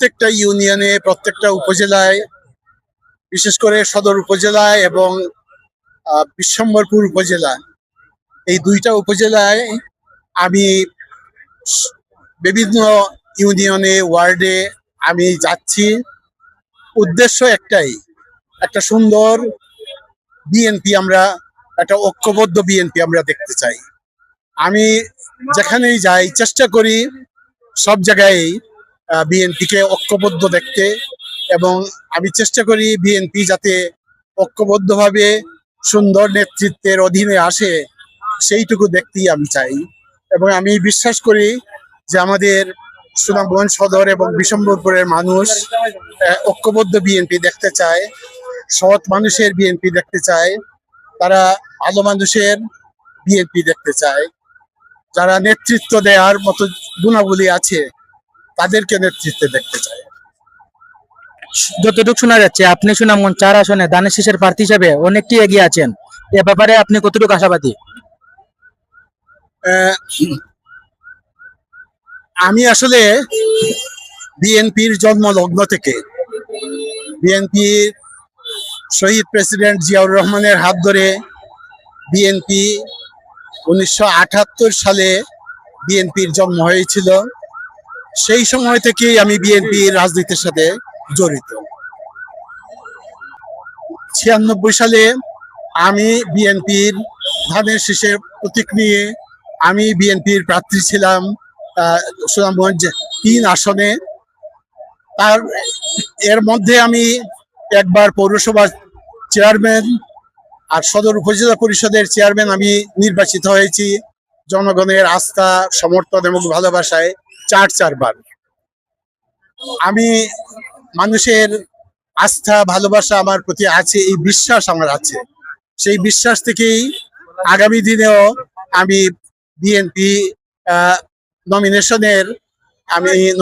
প্রত্যেকটা ইউনিয়নে, প্রত্যেকটা উপজেলায়, বিশেষ করে সদর উপজেলায় এবং বিশ্বম্বরপুর উপজেলা, এই দুইটা উপজেলায় আমি বিভিন্ন ইউনিয়নে, ওয়ার্ডে আমি যাচ্ছি। উদ্দেশ্য একটাই, একটা সুন্দর বিএনপি, আমরা একটা ঐক্যবদ্ধ বিএনপি আমরা দেখতে চাই। আমি যেখানেই যাই চেষ্টা করি সব জায়গায় বিএনপিকে ঐক্যবদ্ধ দেখতে, এবং আমি চেষ্টা করি বিএনপি যাতে ঐক্যবদ্ধভাবে সুন্দর নেতৃত্বের অধীনে আসে সেইটুকু দেখতেই আমি চাই। এবং আমি বিশ্বাস করি যে আমাদের সুনামগঞ্জ সদর এবং বিশম্বরপুরের মানুষ ঐক্যবদ্ধ বিএনপি দেখতে চায়, সৎ মানুষের বিএনপি দেখতে চায়, তারা ভালো মানুষের বিএনপি দেখতে চায়, যারা নেতৃত্ব দেওয়ার মতো গুণাবলী আছে তাদেরকে নেতৃত্বে দেখতে চায়। যতটুকু শোনা যাচ্ছে আপনি সুনামগঞ্জ 4 আসনে ধানের শীষের প্রার্থী হিসেবে অনেকটি এগিয়ে আছেন, এ ব্যাপারে আপনি কতটুকু আশাবাদী? আমি আসলে বিএনপির জন্মলগ্ন থেকে, বিএনপির শহীদ প্রেসিডেন্ট জিয়াউর রহমানের হাত ধরে বিএনপি 1978 সালে বিএনপির জন্ম হয়েছিল। সেই সময় থেকেই আমি বিএনপির রাজনীতির সাথে জড়িত। 96 সালে আমি বিএনপির ধানের শীষের প্রতীক নিয়ে আমি বিএনপির প্রার্থী ছিলাম সুনামগঞ্জ 3 আসনে। এর মধ্যে আমি একবার পৌরসভা চেয়ারম্যান আর সদর উপজেলা পরিষদের চেয়ারম্যান আমি নির্বাচিত হয়েছি জনগণের আস্থা, সমর্থন এবং ভালোবাসায় 4বার। আমি মানুষের আস্থা, ভালোবাসা আমার প্রতি আছে, এই বিশ্বাস আমার আছে। সেই বিশ্বাস থেকেই আগামী দিনেও আমি বিএনপি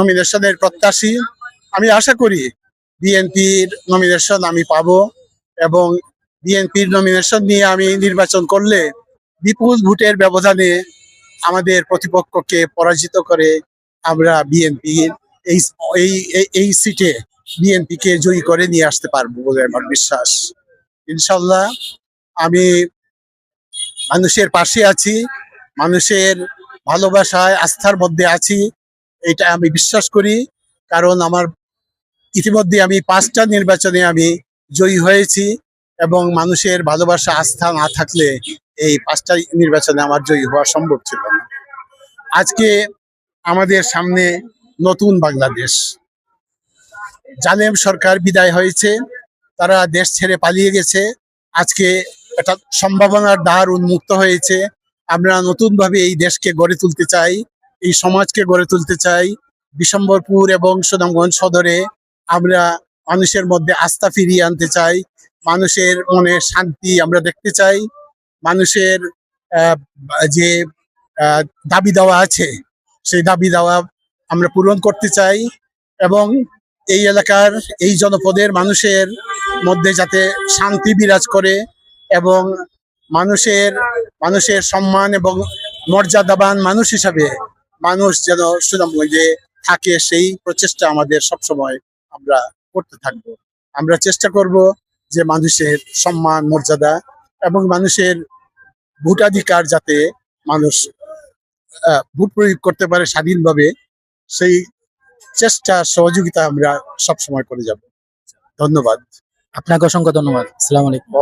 নমিনেশনের প্রত্যাশী। আমি আশা করি বিএনপির নমিনেশন আমি পাবো, এবং বিএনপির নমিনেশন নিয়ে আমি নির্বাচন করলে বিপুল ভোটের ব্যবধানে আমাদের প্রতিপক্ষকে পরাজিত করে আমরা বিএনপির এই সিটে বিএনপিকে জয়ী করে নিয়ে আসতে পারবো বলে আমার বিশ্বাস। ইনশাল্লাহ আমি মানুষের পাশে আছি, মানুষের ভালোবাসায়, আস্থার মধ্যে আছি, এটা আমি বিশ্বাস করি। কারণ আমার ইতিমধ্যে আমি 5টা নির্বাচনে আমি জয়ী হয়েছি, এবং মানুষের ভালোবাসা, আস্থা না থাকলে এই 5টা নির্বাচনে আমার জয়ী হওয়া সম্ভব ছিল না। আজকে আমাদের সামনে নতুন বাংলাদেশ। জালেম সরকার বিদায় হয়েছে, তারা দেশ ছেড়ে পালিয়ে গেছে। আজকে একটা সম্ভাবনার দ্বার উন্মুক্ত হয়েছে। আমরা নতুনভাবে এই দেশকে গড়ে তুলতে চাই, এই সমাজকে গড়ে তুলতে চাই। বিশম্বরপুর এবং সুনামগঞ্জ সদরে আমরা মানুষের মধ্যে আস্থা ফিরিয়ে আনতে চাই, মানুষের মনে শান্তি আমরা দেখতে চাই, মানুষের যে দাবি দেওয়া আছে সেই দাবি দেওয়া আমরা পূরণ করতে চাই, এবং এই এলাকার, এই জনপদের মানুষের মধ্যে যাতে শান্তি বিরাজ করে, এবং মানুষের সম্মান এবং মর্যাদাবান মানুষ হিসাবে মানুষ যেন সুনামগঞ্জে থাকে, সেই প্রচেষ্টা আমাদের সবসময় আমরা করতে থাকবো। আমরা চেষ্টা করব যে মানুষের সম্মান, মর্যাদা এবং মানুষের ভোটাধিকার যাতে মানুষ ভোট প্রয়োগ করতে পারে স্বাধীনভাবে, সেই চেষ্টা, সহযোগিতা আমরা সবসময় করে যাব। ধন্যবাদ। আপনাকে অসংখ্য ধন্যবাদ। আসসালামু আলাইকুম।